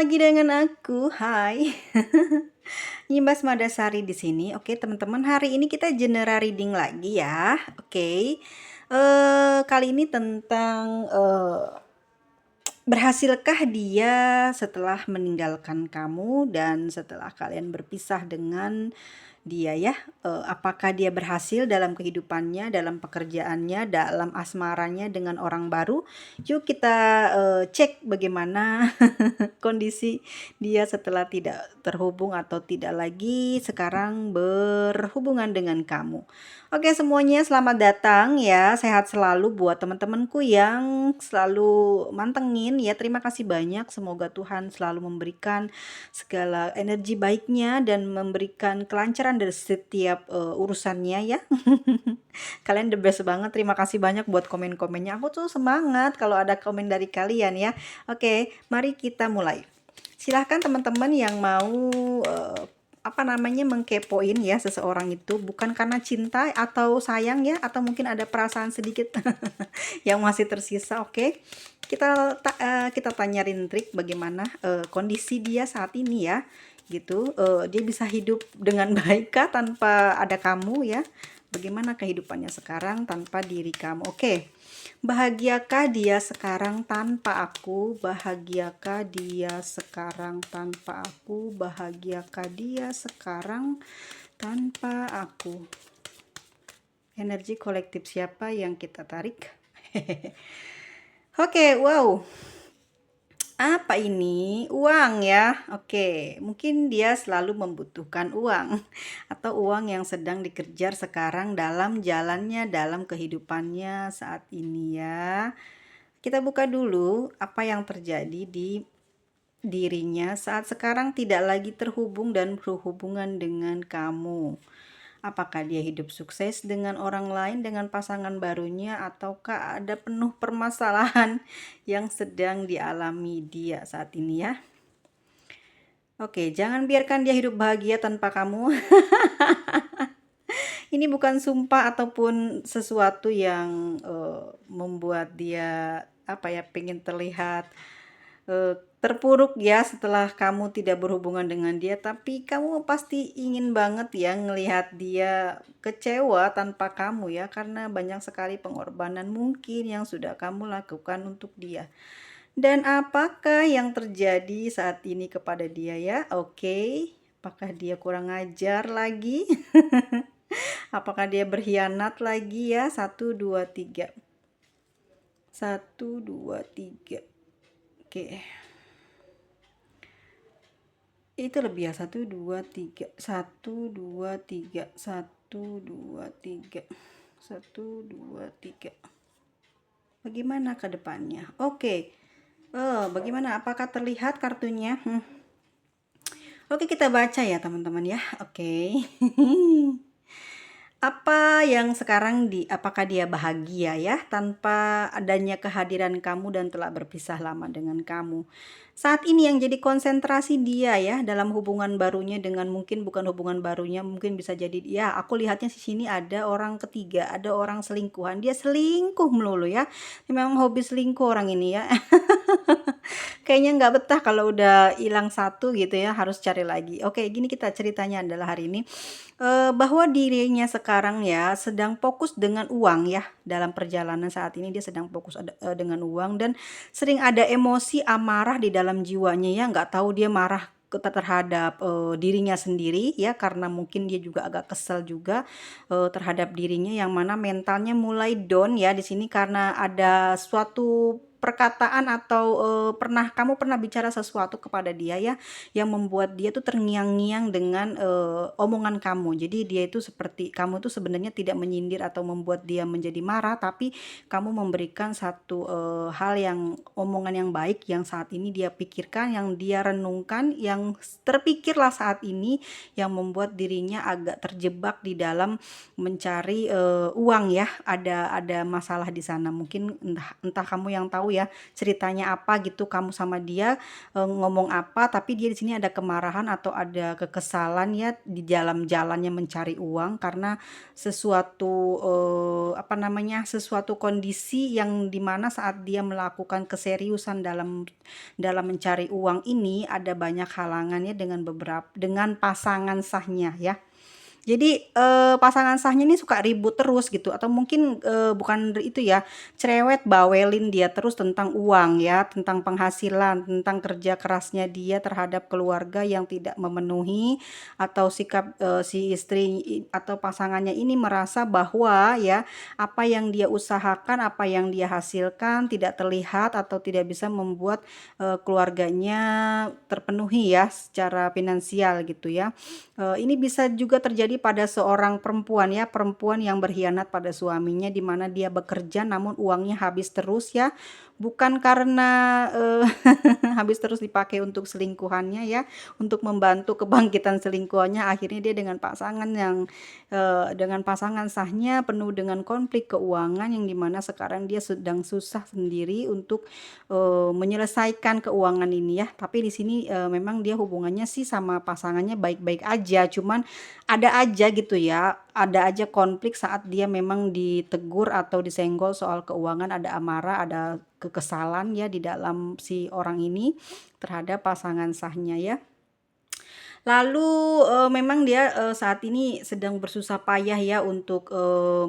lagi dengan aku. Hai. Nyimbas Madasari di sini. Oke, teman-teman, hari ini kita general reading lagi ya. Oke. Kali ini tentang berhasilkah dia setelah meninggalkan kamu dan setelah kalian berpisah dengan dia ya, apakah dia berhasil dalam kehidupannya, dalam pekerjaannya, dalam asmaranya dengan orang baru? Yuk kita cek bagaimana kondisi dia setelah tidak terhubung atau tidak lagi sekarang berhubungan dengan kamu. Oke semuanya, selamat datang ya, sehat selalu buat teman-temanku yang selalu mantengin ya. Terima kasih banyak, semoga Tuhan selalu memberikan segala energi baiknya dan memberikan kelancaran dari setiap urusannya ya. Kalian the best banget, terima kasih banyak buat komen-komennya. Aku tuh semangat kalau ada komen dari kalian ya. Oke, mari kita mulai. Silahkan teman-teman yang mau mengkepoin ya seseorang itu, bukan karena cinta atau sayang ya, atau mungkin ada perasaan sedikit yang masih tersisa. Oke, kita tanya Rintrik bagaimana kondisi dia saat ini ya, gitu. Dia bisa hidup dengan baik kah tanpa ada kamu ya? Bagaimana kehidupannya sekarang tanpa diri kamu? Oke. Bahagiakah dia sekarang tanpa aku? Bahagiakah dia sekarang tanpa aku? Bahagiakah dia sekarang tanpa aku? Energi kolektif siapa yang kita tarik? Oke, wow. Apa ini? Uang ya. Oke, mungkin dia selalu membutuhkan uang atau uang yang sedang dikejar sekarang dalam jalannya, dalam kehidupannya saat ini ya. Kita buka dulu apa yang terjadi di dirinya saat sekarang tidak lagi terhubung dan berhubungan dengan kamu. Apakah dia hidup sukses dengan orang lain, dengan pasangan barunya, ataukah ada penuh permasalahan yang sedang dialami dia saat ini ya? Oke, jangan biarkan dia hidup bahagia tanpa kamu. Ini bukan sumpah ataupun sesuatu yang membuat dia pengen terlihat terpuruk ya setelah kamu tidak berhubungan dengan dia, tapi kamu pasti ingin banget ya ngelihat dia kecewa tanpa kamu ya, karena banyak sekali pengorbanan mungkin yang sudah kamu lakukan untuk dia. Dan apakah yang terjadi saat ini kepada dia ya? Oke, apakah dia kurang ajar lagi? Apakah dia berkhianat lagi ya? 1 2 3. 1 2 3. Oke. Itu lebih ya, 1 2 3, 1 2 3, 1 2 3, 1 2 3. Bagaimana ke depannya? Oke. Bagaimana? Apakah terlihat kartunya? Oke, kita baca ya teman-teman ya. Oke. Apa yang sekarang apakah dia bahagia ya tanpa adanya kehadiran kamu dan telah berpisah lama dengan kamu? Saat ini yang jadi konsentrasi dia ya dalam hubungan barunya dengan, mungkin bukan hubungan barunya, mungkin bisa jadi ya, aku lihatnya di sini ada orang ketiga, ada orang selingkuhan. Dia selingkuh melulu ya. Memang hobi selingkuh orang ini ya. Kayaknya nggak betah kalau udah hilang satu gitu ya, harus cari lagi. Oke, gini kita ceritanya adalah hari ini bahwa dirinya sekarang ya sedang fokus dengan uang ya, dalam perjalanan saat ini dia sedang fokus dengan uang, dan sering ada emosi amarah di dalam jiwanya ya, nggak tahu dia marah terhadap dirinya sendiri ya, karena mungkin dia juga agak kesel juga terhadap dirinya, yang mana mentalnya mulai down ya di sini karena ada suatu perkataan atau kamu pernah bicara sesuatu kepada dia ya, yang membuat dia tuh terngiang-ngiang dengan omongan kamu. Jadi dia itu seperti, kamu tuh sebenarnya tidak menyindir atau membuat dia menjadi marah, tapi kamu memberikan satu hal yang, omongan yang baik yang saat ini dia pikirkan, yang dia renungkan, yang terpikirlah saat ini, yang membuat dirinya agak terjebak di dalam mencari uang ya. Ada masalah di sana. Mungkin entah kamu yang tahu tahu ya ceritanya apa gitu kamu sama dia, ngomong apa, tapi dia di sini ada kemarahan atau ada kekesalan ya di dalam jalannya mencari uang karena sesuatu, apa namanya, sesuatu kondisi yang dimana saat dia melakukan keseriusan dalam mencari uang ini ada banyak halangannya dengan pasangan sahnya ya. Jadi, pasangan sahnya ini suka ribut terus gitu atau mungkin, bukan itu ya, cerewet bawelin dia terus tentang uang ya, tentang penghasilan, tentang kerja kerasnya dia terhadap keluarga yang tidak memenuhi atau sikap, si istri atau pasangannya ini merasa bahwa ya, apa yang dia usahakan, apa yang dia hasilkan tidak terlihat atau tidak bisa membuat, keluarganya terpenuhi ya secara finansial gitu ya. Ini bisa juga terjadi pada seorang perempuan ya, perempuan yang berkhianat pada suaminya di mana dia bekerja namun uangnya habis terus ya, bukan karena, habis terus dipakai untuk selingkuhannya ya, untuk membantu kebangkitan selingkuhannya akhirnya dia dengan pasangan sahnya penuh dengan konflik keuangan yang dimana sekarang dia sedang susah sendiri untuk, menyelesaikan keuangan ini ya. Tapi di sini, memang dia hubungannya sih sama pasangannya baik-baik aja, cuman ada aja gitu ya, ada aja konflik saat dia memang ditegur atau disenggol soal keuangan, ada amarah, ada kekesalan ya di dalam si orang ini terhadap pasangan sahnya ya. Lalu, memang dia, saat ini sedang bersusah payah ya untuk,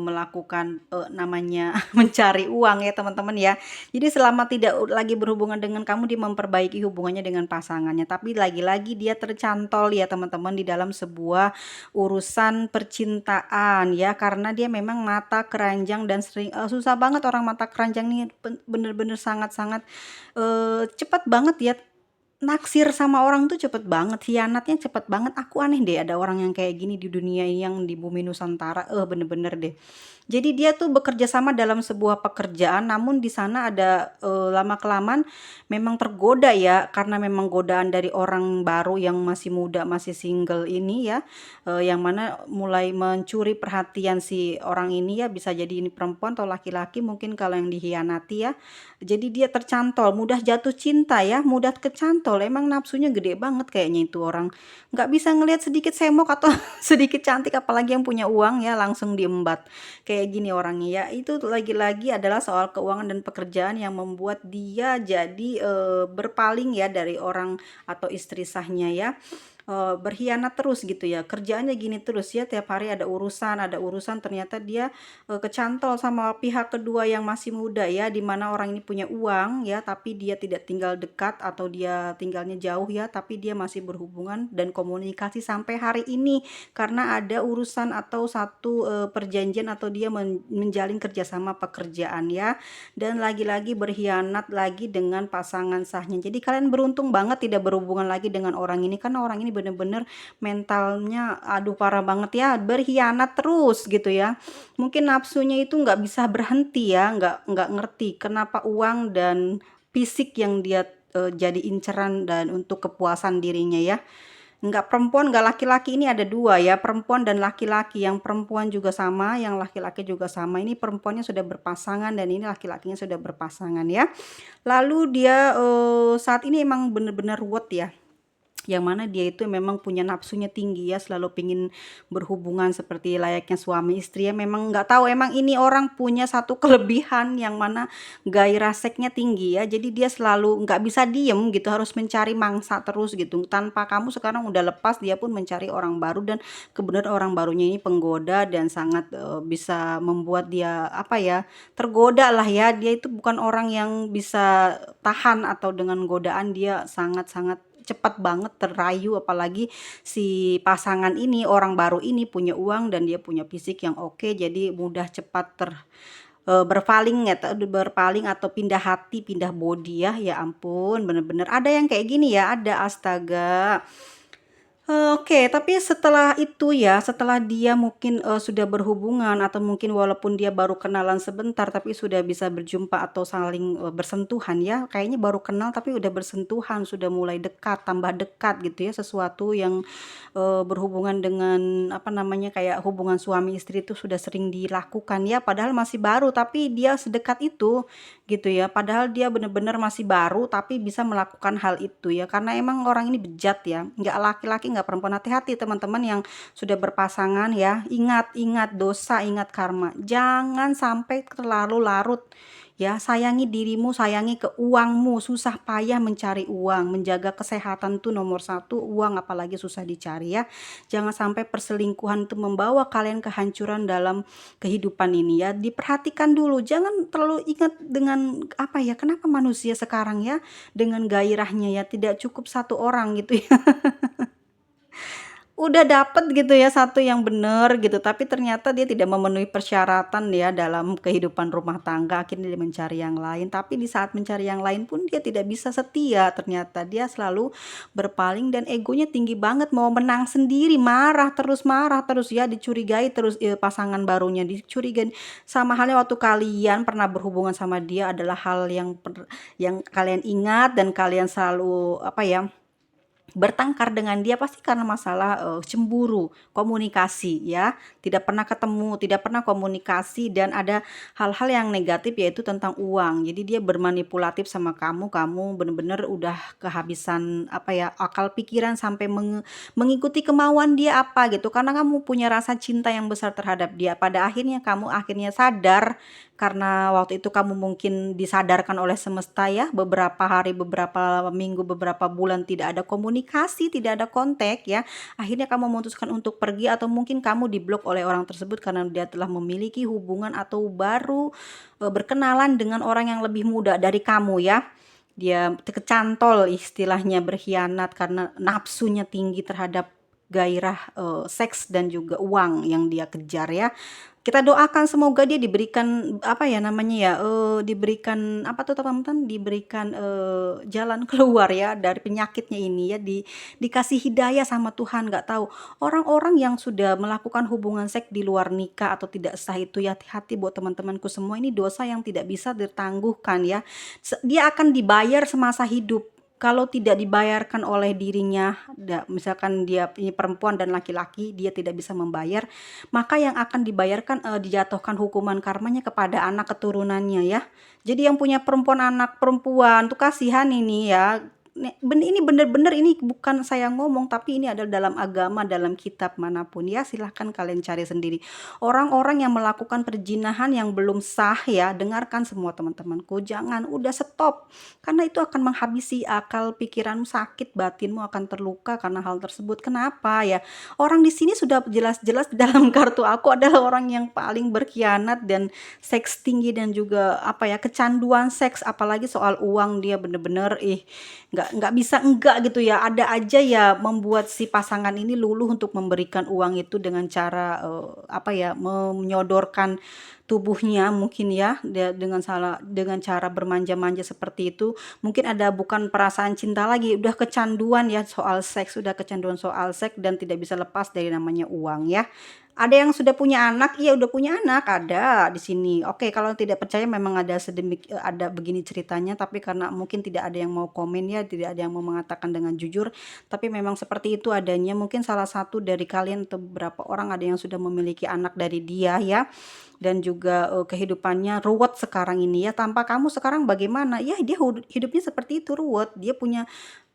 melakukan, namanya mencari uang ya teman-teman ya. Jadi selama tidak lagi berhubungan dengan kamu, dia memperbaiki hubungannya dengan pasangannya, tapi lagi-lagi dia tercantol ya teman-teman di dalam sebuah urusan percintaan ya, karena dia memang mata keranjang dan sering susah banget orang mata keranjang nih bener-bener sangat-sangat, cepat banget ya naksir sama orang tuh cepet banget, hianatnya cepet banget. Aku aneh deh ada orang yang kayak gini di dunia ini yang di bumi Nusantara, bener-bener deh. Jadi dia tuh bekerja sama dalam sebuah pekerjaan, namun di sana ada, lama-kelamaan memang tergoda ya, karena memang godaan dari orang baru yang masih muda, masih single ini ya, yang mana mulai mencuri perhatian si orang ini ya, bisa jadi ini perempuan atau laki-laki mungkin kalau yang dihianati ya. Jadi dia tercantol, mudah jatuh cinta ya, mudah kecantol, emang nafsunya gede banget kayaknya itu orang. Nggak bisa ngelihat sedikit semok atau sedikit cantik apalagi yang punya uang ya langsung diembat. Kayak gini orangnya ya. Itu lagi-lagi adalah soal keuangan dan pekerjaan yang membuat dia jadi berpaling ya dari orang atau istri sahnya ya. Berkhianat terus gitu ya, kerjaannya gini terus ya, tiap hari ada urusan ternyata dia, kecantol sama pihak kedua yang masih muda ya, di mana orang ini punya uang ya, tapi dia tidak tinggal dekat atau dia tinggalnya jauh ya, tapi dia masih berhubungan dan komunikasi sampai hari ini karena ada urusan atau satu, perjanjian atau dia menjalin kerjasama pekerjaan ya, dan lagi-lagi berkhianat lagi dengan pasangan sahnya. Jadi kalian beruntung banget tidak berhubungan lagi dengan orang ini karena orang ini bener-bener mentalnya aduh parah banget ya, berkhianat terus gitu ya. Mungkin nafsunya itu nggak bisa berhenti ya, nggak ngerti kenapa uang dan fisik yang dia, jadi inceran dan untuk kepuasan dirinya ya. Nggak perempuan, nggak laki-laki, ini ada dua ya, perempuan dan laki-laki. Yang perempuan juga sama, yang laki-laki juga sama. Ini perempuannya sudah berpasangan dan ini laki-lakinya sudah berpasangan ya. Lalu dia, saat ini emang bener-bener ruwet ya, yang mana dia itu memang punya nafsunya tinggi ya, selalu pingin berhubungan seperti layaknya suami istri ya. Memang nggak tahu emang ini orang punya satu kelebihan yang mana gairah seksnya tinggi ya. Jadi dia selalu nggak bisa diem gitu, harus mencari mangsa terus gitu. Tanpa kamu sekarang udah lepas, dia pun mencari orang baru dan kebenaran orang barunya ini penggoda dan sangat bisa membuat dia apa ya, tergoda lah ya. Dia itu bukan orang yang bisa tahan atau dengan godaan dia sangat-sangat cepat banget terayu, apalagi si pasangan ini, orang baru ini punya uang dan dia punya fisik yang oke, jadi mudah cepat berpaling atau pindah hati, pindah body ya. Ya ampun, bener-bener ada yang kayak gini ya, ada, astaga. Oke, tapi setelah itu ya, setelah dia mungkin, sudah berhubungan atau mungkin walaupun dia baru kenalan sebentar, tapi sudah bisa berjumpa atau saling, bersentuhan ya, kayaknya baru kenal tapi udah bersentuhan, sudah mulai dekat, tambah dekat gitu ya, sesuatu yang, berhubungan dengan, apa namanya, kayak hubungan suami istri itu sudah sering dilakukan ya, padahal masih baru, tapi dia sedekat itu, gitu ya. Padahal dia benar-benar masih baru, tapi bisa melakukan hal itu ya, karena emang orang ini bejat ya, nggak laki-laki, nggak perempuan. Hati-hati teman-teman yang sudah berpasangan ya, ingat-ingat dosa, ingat karma. Jangan sampai terlalu larut ya, sayangi dirimu, sayangi uangmu, susah payah mencari uang, menjaga kesehatan tuh nomor satu, uang apalagi susah dicari ya. Jangan sampai perselingkuhan itu membawa kalian kehancuran dalam kehidupan ini ya. Diperhatikan dulu, jangan terlalu ingat dengan apa ya, kenapa manusia sekarang ya dengan gairahnya ya tidak cukup satu orang gitu ya. Udah dapet gitu ya satu yang bener gitu, tapi ternyata dia tidak memenuhi persyaratan ya dalam kehidupan rumah tangga, akhirnya dia mencari yang lain. Tapi di saat mencari yang lain pun dia tidak bisa setia, ternyata dia selalu berpaling dan egonya tinggi banget, mau menang sendiri, marah terus ya, dicurigai terus, pasangan barunya dicurigai. Sama halnya waktu kalian pernah berhubungan sama dia adalah hal yang kalian ingat dan kalian selalu apa ya, bertengkar dengan dia pasti karena masalah, cemburu, komunikasi ya, tidak pernah ketemu, tidak pernah komunikasi dan ada hal-hal yang negatif yaitu tentang uang. Jadi dia bermanipulatif sama kamu, kamu bener-bener udah kehabisan apa ya, akal pikiran sampai mengikuti kemauan dia apa gitu, karena kamu punya rasa cinta yang besar terhadap dia. Pada akhirnya kamu akhirnya sadar karena waktu itu kamu mungkin disadarkan oleh semesta ya, beberapa hari, beberapa minggu, beberapa bulan tidak ada komunikasi, tidak ada kontak ya. Akhirnya kamu memutuskan untuk pergi atau mungkin kamu diblok oleh orang tersebut karena dia telah memiliki hubungan atau baru berkenalan dengan orang yang lebih muda dari kamu ya. Dia kecantol istilahnya, berkhianat karena nafsunya tinggi terhadap gairah seks dan juga uang yang dia kejar ya. Kita doakan semoga dia diberikan apa ya namanya ya, diberikan apa tuh teman-teman, diberikan, jalan keluar ya dari penyakitnya ini ya, dikasih hidayah sama Tuhan. Nggak tahu, orang-orang yang sudah melakukan hubungan seks di luar nikah atau tidak sah itu ya, hati-hati buat teman-temanku semua, ini dosa yang tidak bisa ditangguhkan ya. Dia akan dibayar semasa hidup. Kalau tidak dibayarkan oleh dirinya, misalkan dia ini perempuan dan laki-laki, dia tidak bisa membayar, maka yang akan dibayarkan, dijatuhkan hukuman karmanya kepada anak keturunannya ya. Jadi yang punya perempuan, anak perempuan tuh kasihan ini ya. Ini bener-bener ini bukan saya ngomong, tapi ini adalah dalam agama, dalam kitab manapun ya, silahkan kalian cari sendiri. Orang-orang yang melakukan perjinahan yang belum sah ya, dengarkan semua teman-temanku, jangan, udah stop. Karena itu akan menghabisi akal pikiranmu, sakit batinmu akan terluka karena hal tersebut. Kenapa ya? Orang di sini sudah jelas-jelas di dalam kartu aku adalah orang yang paling berkhianat dan seks tinggi dan juga apa ya, kecanduan seks, apalagi soal uang dia bener-bener nggak bisa enggak gitu ya, ada aja ya membuat si pasangan ini luluh untuk memberikan uang itu dengan cara, apa ya, menyodorkan tubuhnya mungkin ya, dengan cara bermanja-manja seperti itu. Mungkin ada bukan perasaan cinta lagi, udah kecanduan ya soal seks, sudah kecanduan soal seks dan tidak bisa lepas dari namanya uang ya. Ada yang sudah punya anak, iya udah punya anak, ada di sini. Oke, kalau tidak percaya memang ada begini ceritanya, tapi karena mungkin tidak ada yang mau komen ya, tidak ada yang mau mengatakan dengan jujur, tapi memang seperti itu adanya. Mungkin salah satu dari kalian atau beberapa orang ada yang sudah memiliki anak dari dia ya, dan juga, kehidupannya ruwet sekarang ini ya, tanpa kamu sekarang bagaimana? Ya dia hidupnya seperti itu, ruwet. Dia punya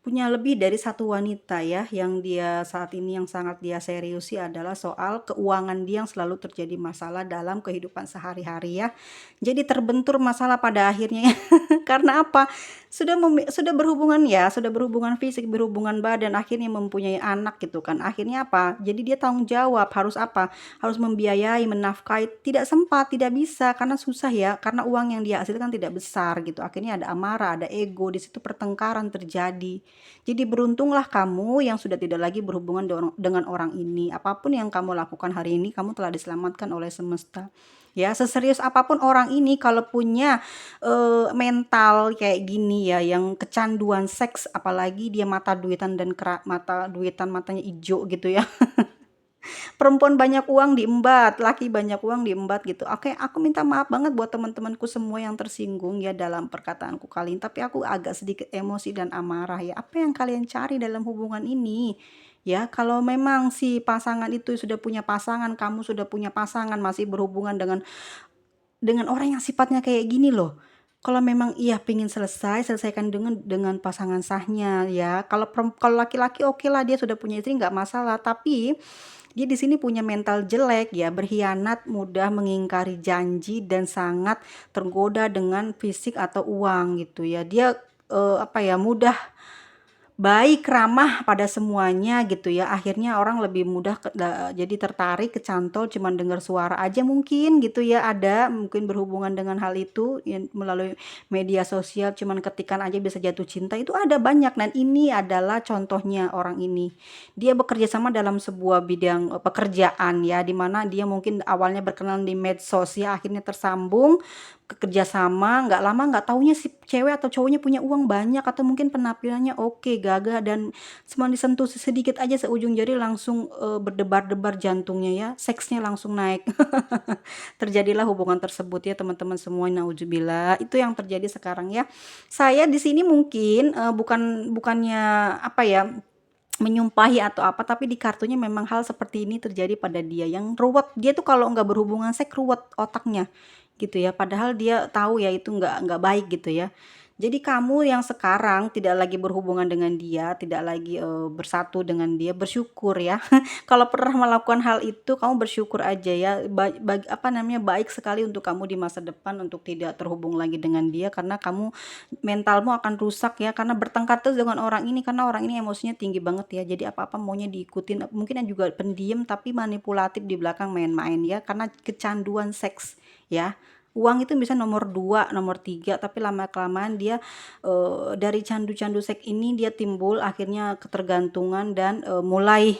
punya lebih dari satu wanita ya, yang dia saat ini yang sangat dia seriusi adalah soal keuangan dia yang selalu terjadi masalah dalam kehidupan sehari-hari ya. Jadi terbentur masalah pada akhirnya karena apa? Sudah berhubungan ya, sudah berhubungan fisik, berhubungan badan, akhirnya mempunyai anak gitu kan. Akhirnya apa? Jadi dia tanggung jawab, harus apa? Harus membiayai, menafkahi, tidak sempat, tidak bisa karena susah ya, karena uang yang dia hasilkan tidak besar gitu. Akhirnya ada amarah, ada ego, di situ pertengkaran terjadi. Jadi beruntunglah kamu yang sudah tidak lagi berhubungan dengan orang ini. Apapun yang kamu lakukan hari ini, kamu telah diselamatkan oleh semesta. Ya, seserius apapun orang ini kalau punya mental kayak gini ya, yang kecanduan seks, apalagi dia mata duitan dan mata duitan matanya hijau gitu ya. Perempuan banyak uang diembat, laki banyak uang diembat gitu. Oke, aku minta maaf banget buat teman-temanku semua yang tersinggung ya dalam perkataanku kali ini, tapi aku agak sedikit emosi dan amarah ya. Apa yang kalian cari dalam hubungan ini? Ya, kalau memang si pasangan itu sudah punya pasangan, kamu sudah punya pasangan, masih berhubungan dengan orang yang sifatnya kayak gini loh. Kalau memang iya pingin selesaikan dengan pasangan sahnya ya. Kalau laki-laki oke lah dia sudah punya istri nggak masalah, tapi dia di sini punya mental jelek ya, berkhianat, mudah mengingkari janji dan sangat tergoda dengan fisik atau uang gitu ya. Dia apa ya, mudah baik, ramah pada semuanya gitu ya. Akhirnya orang lebih mudah jadi tertarik, kecantol cuman dengar suara aja mungkin gitu ya. Ada mungkin berhubungan dengan hal itu melalui media sosial, cuman ketikan aja bisa jatuh cinta, itu ada banyak. Dan ini adalah contohnya orang ini. Dia bekerja sama dalam sebuah bidang pekerjaan ya, dimana dia mungkin awalnya berkenalan di medsos ya, akhirnya tersambung kerja sama, nggak lama nggak taunya si cewek atau cowoknya punya uang banyak atau mungkin penampilannya oke, gagah, dan cuma disentuh sedikit aja seujung jari langsung berdebar-debar jantungnya ya, seksnya langsung naik. Terjadilah hubungan tersebut ya teman-teman semua, naudzubillah. Itu yang terjadi sekarang ya. Saya di sini mungkin bukannya apa ya, menyumpahi atau apa, tapi di kartunya memang hal seperti ini terjadi pada dia, yang ruwet. Dia tuh kalau nggak berhubungan seks ruwet otaknya gitu ya, padahal dia tahu ya itu nggak baik gitu ya. Jadi kamu yang sekarang tidak lagi berhubungan dengan dia, tidak lagi bersatu dengan dia, bersyukur ya. Kalau pernah melakukan hal itu, kamu bersyukur aja ya. Apa namanya, baik sekali untuk kamu di masa depan untuk tidak terhubung lagi dengan dia, karena kamu mentalmu akan rusak ya, karena bertengkar terus dengan orang ini, karena orang ini emosinya tinggi banget ya. Jadi apa-apa maunya diikutin. Mungkin juga pendiam tapi manipulatif di belakang, main-main ya, karena kecanduan seks ya. Uang itu bisa nomor 2, nomor 3, tapi lama-kelamaan dia dari candu-candu seks ini dia timbul akhirnya ketergantungan dan mulai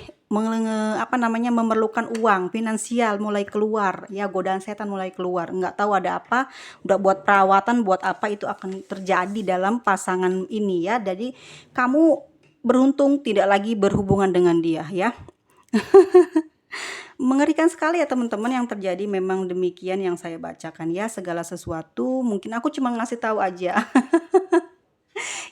apa namanya, memerlukan uang finansial, mulai keluar ya, godaan setan mulai keluar, nggak tahu ada apa, udah buat perawatan buat apa, itu akan terjadi dalam pasangan ini ya. Jadi kamu beruntung tidak lagi berhubungan dengan dia ya. Mengerikan sekali ya teman-teman yang terjadi, memang demikian yang saya bacakan ya, segala sesuatu mungkin aku cuma ngasih tahu aja.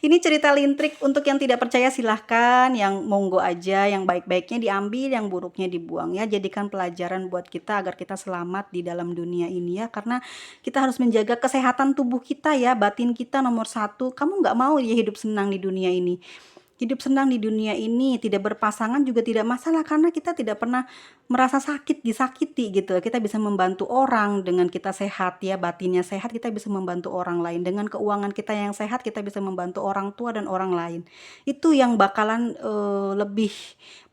Ini cerita lintrik, untuk yang tidak percaya silahkan, yang monggo aja, yang baik-baiknya diambil, yang buruknya dibuang ya. Jadikan pelajaran buat kita agar kita selamat di dalam dunia ini ya, karena kita harus menjaga kesehatan tubuh kita ya, batin kita nomor 1. Kamu nggak mau ya hidup senang di dunia ini. Hidup senang di dunia ini, tidak berpasangan juga tidak masalah, karena kita tidak pernah merasa sakit, disakiti gitu. Kita bisa membantu orang dengan kita sehat ya, batinnya sehat, kita bisa membantu orang lain. Dengan keuangan kita yang sehat, kita bisa membantu orang tua dan orang lain. Itu yang bakalan lebih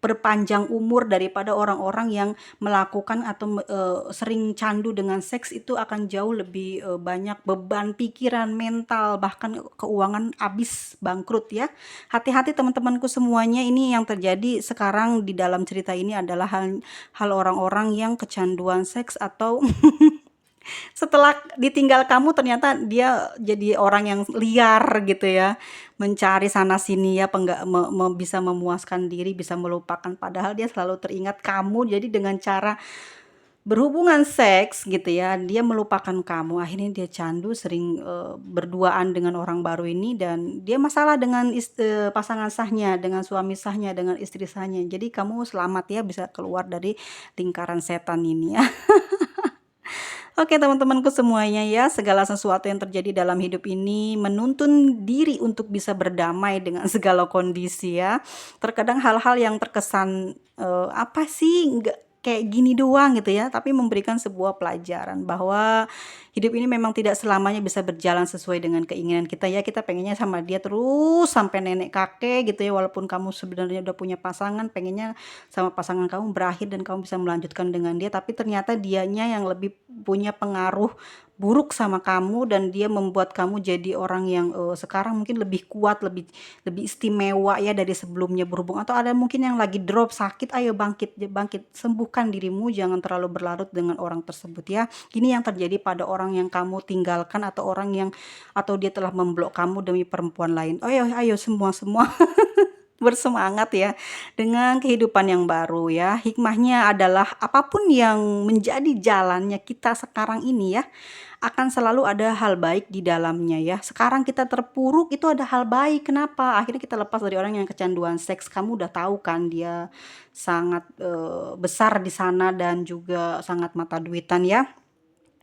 berpanjang umur daripada orang-orang yang melakukan atau sering candu dengan seks. Itu akan jauh lebih banyak beban pikiran, mental, bahkan keuangan habis, bangkrut ya. Hati-hati teman-temanku semuanya, ini yang terjadi sekarang di dalam cerita ini adalah hal orang-orang yang kecanduan seks atau setelah ditinggal kamu ternyata dia jadi orang yang liar gitu ya, mencari sana sini ya, bisa memuaskan diri, bisa melupakan, padahal dia selalu teringat kamu. Jadi dengan cara berhubungan seks gitu ya, dia melupakan kamu, akhirnya dia candu, sering berduaan dengan orang baru ini, dan dia masalah dengan pasangan sahnya, dengan suami sahnya, dengan istri sahnya. Jadi kamu selamat ya, bisa keluar dari lingkaran setan ini ya. Oke teman-temanku semuanya ya, segala sesuatu yang terjadi dalam hidup ini menuntun diri untuk bisa berdamai dengan segala kondisi ya. Terkadang hal-hal yang terkesan apa sih, nggak kayak gini doang gitu ya, tapi memberikan sebuah pelajaran bahwa hidup ini memang tidak selamanya bisa berjalan sesuai dengan keinginan kita ya. Kita pengennya sama dia terus sampai nenek kakek gitu ya, walaupun kamu sebenarnya udah punya pasangan, pengennya sama pasangan kamu berakhir dan kamu bisa melanjutkan dengan dia, tapi ternyata dianya yang lebih punya pengaruh buruk sama kamu dan dia membuat kamu jadi orang yang sekarang mungkin lebih kuat, lebih lebih istimewa ya dari sebelumnya berhubung, atau ada mungkin yang lagi drop sakit, ayo bangkit, bangkit, sembuhkan dirimu, jangan terlalu berlarut dengan orang tersebut ya. Ini yang terjadi pada orang yang kamu tinggalkan, atau orang yang, atau dia telah memblok kamu demi perempuan lain. Ayo, ayo semua-semua bersemangat ya dengan kehidupan yang baru ya. Hikmahnya adalah apapun yang menjadi jalannya kita sekarang ini ya, akan selalu ada hal baik di dalamnya ya. Sekarang kita terpuruk itu ada hal baik. Kenapa? Akhirnya kita lepas dari orang yang kecanduan seks. Kamu udah tahu kan dia sangat besar di sana dan juga sangat mata duitan ya.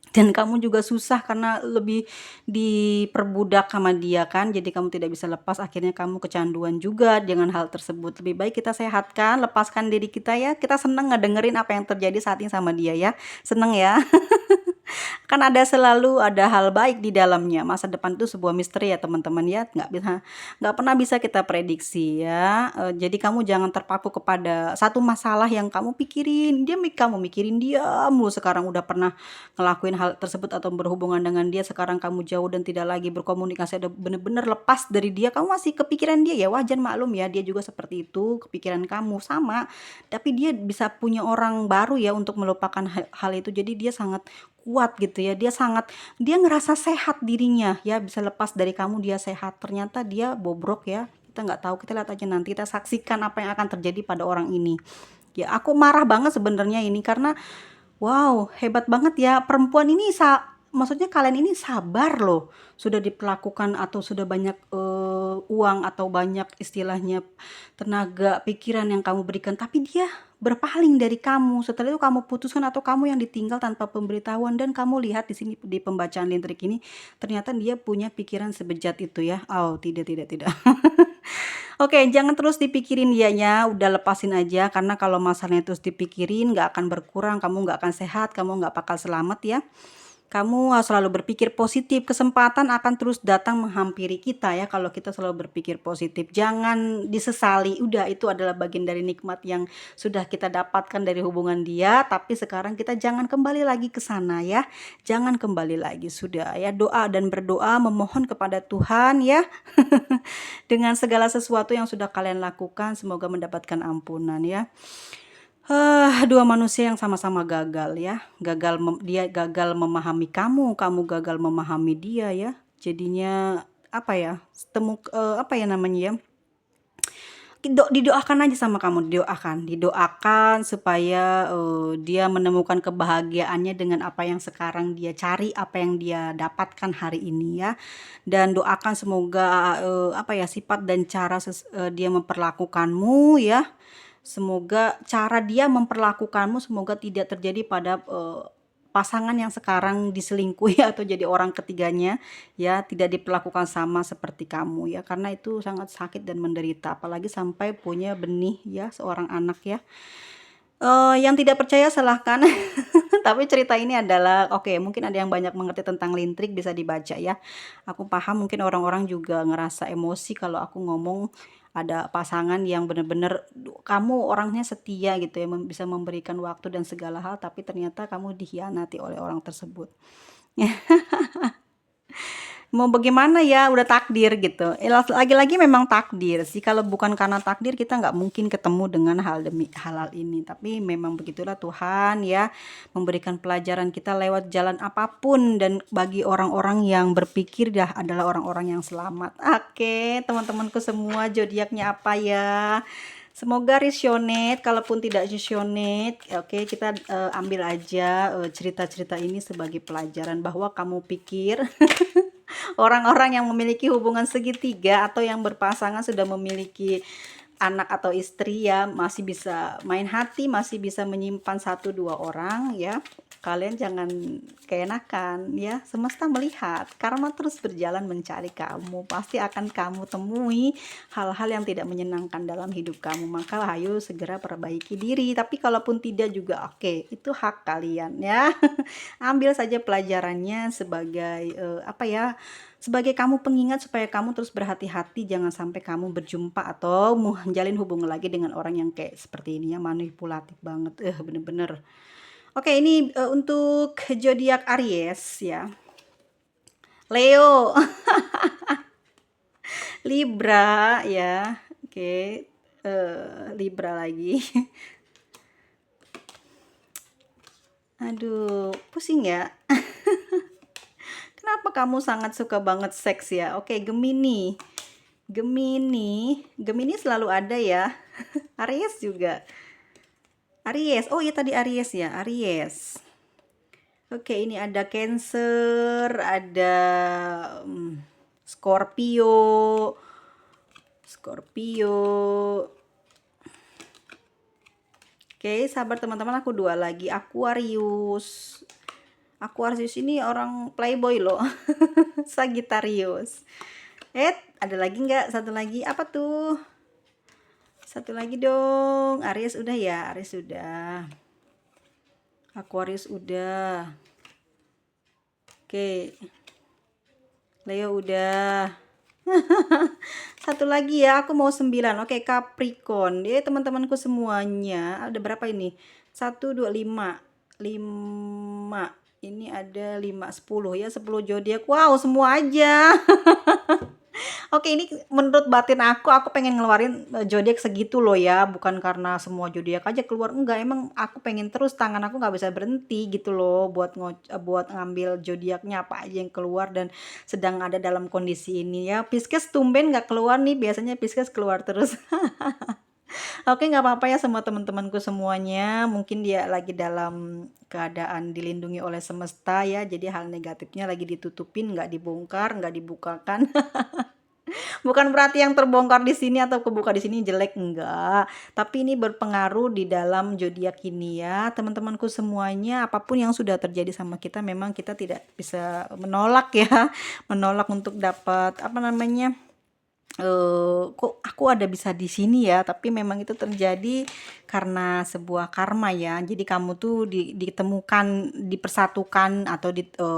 Dan kamu juga susah karena lebih diperbudak sama dia kan, jadi kamu tidak bisa lepas, akhirnya kamu kecanduan juga dengan hal tersebut. Lebih baik kita sehatkan, lepaskan diri kita ya. Kita seneng ngedengerin apa yang terjadi saat ini sama dia ya. Seneng ya. Kan selalu ada hal baik di dalamnya. Masa depan itu sebuah misteri ya teman-teman ya, nggak pernah bisa kita prediksi ya. Jadi kamu jangan terpaku kepada satu masalah yang kamu pikirin, kamu mikirin dia mulu. Sekarang udah pernah ngelakuin hal tersebut atau berhubungan dengan dia, sekarang kamu jauh dan tidak lagi berkomunikasi, ada bener-bener lepas dari dia, kamu masih kepikiran dia ya, wajar, maklum ya, dia juga seperti itu, kepikiran kamu sama, tapi dia bisa punya orang baru ya untuk melupakan hal itu. Jadi dia sangat kuat gitu ya, dia ngerasa sehat dirinya ya, bisa lepas dari kamu, dia sehat. Ternyata dia bobrok ya, kita nggak tahu, kita lihat aja nanti, kita saksikan apa yang akan terjadi pada orang ini ya. Aku marah banget sebenarnya ini, karena wow, hebat banget ya perempuan ini, maksudnya kalian ini sabar loh, sudah diperlakukan atau sudah banyak uang atau banyak istilahnya tenaga, pikiran yang kamu berikan, tapi dia berpaling dari kamu. Setelah itu kamu putuskan atau kamu yang ditinggal tanpa pemberitahuan, dan kamu lihat di sini di pembacaan lintrik ini, ternyata dia punya pikiran sebejat itu ya. Oh, tidak, tidak, tidak. Oke, jangan terus dipikirin dianya, udah lepasin aja, karena kalau masalahnya terus dipikirin nggak akan berkurang, kamu nggak akan sehat, kamu nggak bakal selamat ya. Kamu harus selalu berpikir positif, kesempatan akan terus datang menghampiri kita ya kalau kita selalu berpikir positif. Jangan disesali, udah itu adalah bagian dari nikmat yang sudah kita dapatkan dari hubungan dia, tapi sekarang kita jangan kembali lagi ke sana ya. Jangan kembali lagi, sudah ya, doa dan berdoa memohon kepada Tuhan ya. Dengan segala sesuatu yang sudah kalian lakukan, semoga mendapatkan ampunan ya. Dua manusia yang sama-sama gagal ya. Dia gagal memahami kamu, kamu gagal memahami dia ya. Jadinya apa ya? Apa ya namanya ya? Didoakan aja sama kamu, didoakan supaya dia menemukan kebahagiaannya dengan apa yang sekarang dia cari, apa yang dia dapatkan hari ini ya. Dan doakan semoga apa ya, sifat dan cara dia memperlakukanmu ya, semoga cara dia memperlakukanmu semoga tidak terjadi pada pasangan yang sekarang diselingkuhi atau jadi orang ketiganya ya, tidak diperlakukan sama seperti kamu ya, karena itu sangat sakit dan menderita, apalagi sampai punya benih ya, seorang anak ya. Yang tidak percaya silahkan. Tapi cerita ini adalah oke, mungkin ada yang banyak mengerti tentang lintrik, bisa dibaca ya. Aku paham mungkin orang-orang juga ngerasa emosi kalau aku ngomong ada pasangan yang benar-benar kamu orangnya setia gitu ya, bisa memberikan waktu dan segala hal, tapi ternyata kamu dikhianati oleh orang tersebut. Mau bagaimana ya, udah takdir gitu. Lagi-lagi memang takdir sih, kalau bukan karena takdir kita nggak mungkin ketemu dengan hal ini. Tapi memang begitulah Tuhan ya, memberikan pelajaran kita lewat jalan apapun, dan bagi orang-orang yang berpikir dah adalah orang-orang yang selamat. Oke, teman-temanku semua, zodiaknya apa ya? Semoga resonate, kalaupun tidak resonate, oke, kita ambil aja cerita-cerita ini sebagai pelajaran bahwa kamu pikir orang-orang yang memiliki hubungan segitiga atau yang berpasangan sudah memiliki anak atau istri ya, masih bisa main hati, masih bisa menyimpan 1-2 orang ya. Kalian jangan keenakan ya, semesta melihat, karma terus berjalan mencari kamu, pasti akan kamu temui hal-hal yang tidak menyenangkan dalam hidup kamu, maka ayo segera perbaiki diri. Tapi kalaupun tidak juga oke, itu hak kalian ya. Ambil saja pelajarannya sebagai apa ya, sebagai kamu pengingat supaya kamu terus berhati-hati, jangan sampai kamu berjumpa atau menjalin hubungan lagi dengan orang yang kayak seperti ini ya, manipulatif banget, bener-bener. Oke, ini untuk zodiak Aries ya. Leo, Libra ya. Oke, Libra lagi. Aduh, pusing ya. Kenapa kamu sangat suka banget seks ya? Oke, Gemini. Gemini selalu ada ya. Aries juga. Aries. Oh iya tadi Aries ya, Aries. Oke, ini ada Cancer, ada Scorpio. Scorpio. Oke, sabar teman-teman, aku dua lagi. Aquarius. Aquarius ini orang playboy loh. Sagittarius. Ada lagi nggak? Satu lagi. Apa tuh? Satu lagi dong. Aries udah ya? Aries udah. Aquarius udah. Oke. Leo udah. Satu lagi ya, aku mau 9. Oke, Capricorn. Dia teman-temanku semuanya. Ada berapa ini? 1, 2, 5. 5. Ini ada 5, 10 ya, 10 zodiak. Wow, semua aja. Oke, ini menurut batin aku pengen ngeluarin zodiak segitu loh ya, bukan karena semua zodiak aja keluar, enggak, emang aku pengen terus, tangan aku nggak bisa berhenti gitu loh buat ngambil zodiaknya apa aja yang keluar dan sedang ada dalam kondisi ini ya. Pisces tumben nggak keluar nih, biasanya Pisces keluar terus. Oke, nggak apa-apa ya sama teman-temanku semuanya. Mungkin dia lagi dalam keadaan dilindungi oleh semesta ya. Jadi hal negatifnya lagi ditutupin, nggak dibongkar, nggak dibukakan. Bukan berarti yang terbongkar di sini atau kebuka di sini jelek, enggak. Tapi ini berpengaruh di dalam zodiak ini ya. Teman-temanku semuanya, apapun yang sudah terjadi sama kita memang kita tidak bisa menolak ya. Menolak untuk dapat apa namanya? Kok aku ada bisa di sini ya, tapi memang itu terjadi karena sebuah karma ya. Jadi kamu tuh ditemukan, dipersatukan atau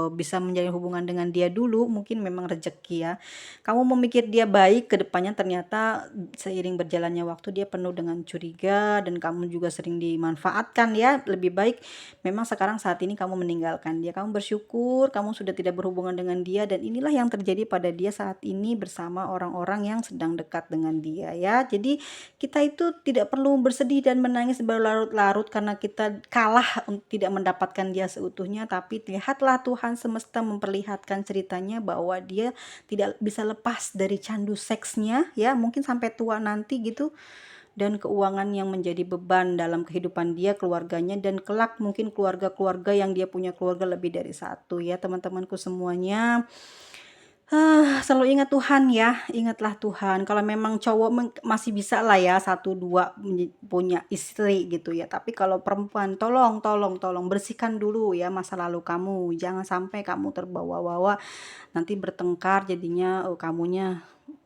bisa menjalin hubungan dengan dia dulu, mungkin memang rezeki ya. Kamu memikir dia baik, ke depannya ternyata seiring berjalannya waktu dia penuh dengan curiga dan kamu juga sering dimanfaatkan ya. Lebih baik memang sekarang saat ini kamu meninggalkan dia. Kamu bersyukur kamu sudah tidak berhubungan dengan dia dan inilah yang terjadi pada dia saat ini bersama orang-orang yang sedang dekat dengan dia ya. Jadi kita itu tidak perlu bersedih dan menangis berlarut-larut karena kita kalah tidak mendapatkan dia seutuhnya, tapi lihatlah Tuhan semesta memperlihatkan ceritanya bahwa dia tidak bisa lepas dari candu seksnya ya, mungkin sampai tua nanti gitu, dan keuangan yang menjadi beban dalam kehidupan dia, keluarganya, dan kelak mungkin keluarga-keluarga yang dia punya keluarga lebih dari satu ya teman-temanku semuanya. Selalu ingat Tuhan ya, ingatlah Tuhan. Kalau memang cowok masih bisa lah ya, 1, 2 punya istri gitu ya. Tapi kalau perempuan, tolong bersihkan dulu ya masa lalu kamu. Jangan sampai kamu terbawa-bawa nanti bertengkar jadinya kamunya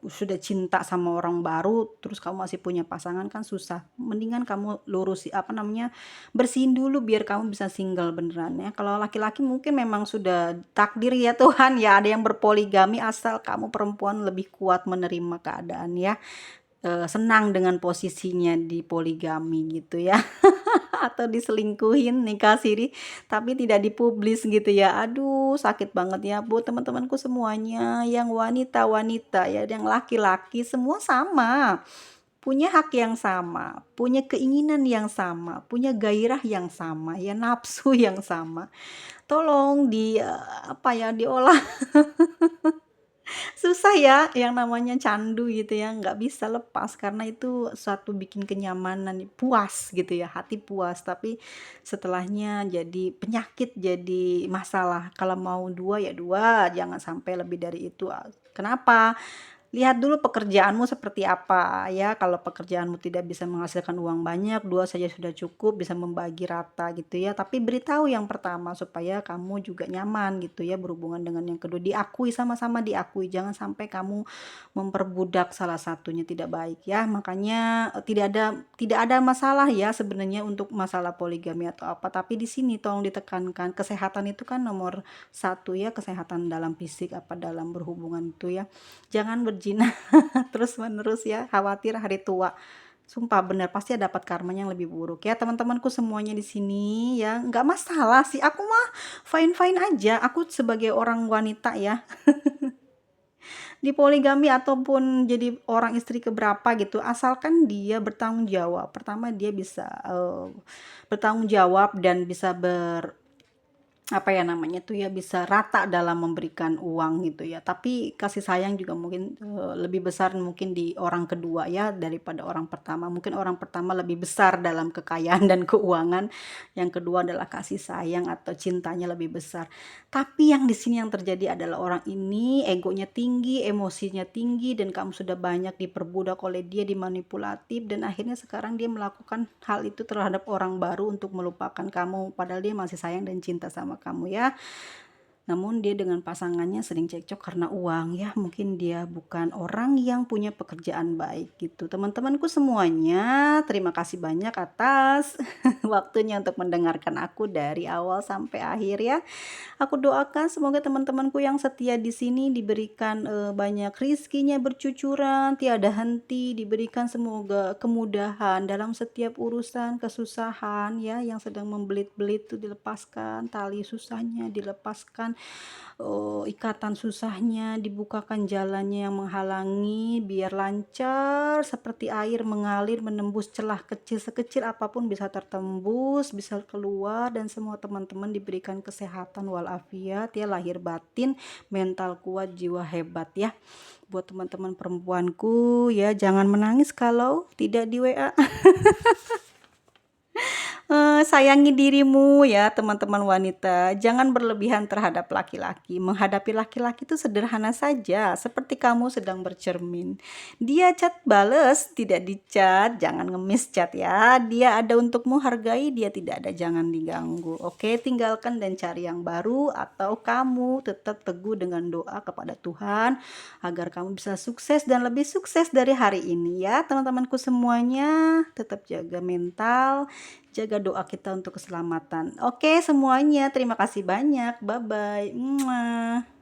sudah cinta sama orang baru terus kamu masih punya pasangan kan susah. Mendingan kamu lurusi apa namanya, bersihin dulu biar kamu bisa single beneran ya. Kalau laki-laki mungkin memang sudah takdir ya Tuhan ya, ada yang berpoligami asal kamu perempuan lebih kuat menerima keadaan ya. Senang dengan posisinya di poligami gitu ya. Atau diselingkuhin, nikah siri, tapi tidak dipublis gitu ya. Aduh, sakit banget ya buat teman-temanku semuanya, yang wanita-wanita ya, yang laki-laki semua sama. Punya hak yang sama, punya keinginan yang sama, punya gairah yang sama, ya nafsu yang sama. Tolong apa ya, diolah. Susah ya yang namanya candu gitu ya, nggak bisa lepas karena itu suatu bikin kenyamanan, puas gitu ya, hati puas, tapi setelahnya jadi penyakit, jadi masalah. Kalau mau 2 ya 2, jangan sampai lebih dari itu. Kenapa? Lihat dulu pekerjaanmu seperti apa ya, kalau pekerjaanmu tidak bisa menghasilkan uang banyak, 2 saja sudah cukup, bisa membagi rata gitu ya. Tapi beritahu yang pertama supaya kamu juga nyaman gitu ya berhubungan dengan yang kedua. Diakui, sama-sama diakui, jangan sampai kamu memperbudak salah satunya, tidak baik ya. Makanya tidak ada masalah ya sebenarnya untuk masalah poligami atau apa, tapi di sini tolong ditekankan, kesehatan itu kan nomor 1 ya, kesehatan dalam fisik apa dalam berhubungan itu ya. Jangan berzina terus-menerus ya, khawatir hari tua. Sumpah bener, pasti dapat karmanya yang lebih buruk ya teman-temanku semuanya di sini ya. Nggak masalah sih, aku mah fine-fine aja. Aku sebagai orang wanita ya, di poligami ataupun jadi orang istri keberapa gitu, asalkan dia bertanggung jawab. Pertama dia bisa bertanggung jawab dan bisa apa ya namanya tuh ya, bisa rata dalam memberikan uang gitu ya. Tapi kasih sayang juga mungkin lebih besar mungkin di orang kedua ya daripada orang pertama. Mungkin orang pertama lebih besar dalam kekayaan dan keuangan. Yang kedua adalah kasih sayang atau cintanya lebih besar. Tapi yang di sini yang terjadi adalah orang ini egonya tinggi, emosinya tinggi, dan kamu sudah banyak diperbudak oleh dia, dimanipulatif, dan akhirnya sekarang dia melakukan hal itu terhadap orang baru untuk melupakan kamu, padahal dia masih sayang dan cinta sama kamu ya. Namun dia dengan pasangannya sering cekcok karena uang ya, mungkin dia bukan orang yang punya pekerjaan baik gitu. Teman-temanku semuanya, terima kasih banyak atas waktunya untuk mendengarkan aku dari awal sampai akhir ya. Aku doakan semoga teman-temanku yang setia di sini diberikan banyak rizkinya bercucuran, tiada henti, diberikan semoga kemudahan dalam setiap urusan, kesusahan ya, yang sedang membelit-belit itu dilepaskan, tali susahnya dilepaskan, ikatan susahnya dibukakan, jalannya yang menghalangi biar lancar seperti air mengalir menembus celah kecil, sekecil apapun bisa tertembus, bisa keluar, dan semua teman-teman diberikan kesehatan walafiat ya, lahir batin, mental kuat, jiwa hebat ya. Buat teman-teman perempuanku ya, jangan menangis kalau tidak di WA. Sayangi dirimu ya teman-teman wanita, jangan berlebihan terhadap laki-laki. Menghadapi laki-laki itu sederhana saja, seperti kamu sedang bercermin. Dia chat bales, tidak dicat, jangan ngemis chat ya. Dia ada untukmu, hargai, dia tidak ada, jangan diganggu. Oke, tinggalkan dan cari yang baru, atau kamu tetap teguh dengan doa kepada Tuhan agar kamu bisa sukses dan lebih sukses dari hari ini ya. Teman-temanku semuanya, tetap jaga mental, jaga doa kita untuk keselamatan. Oke semuanya, terima kasih banyak. Bye bye. Muah.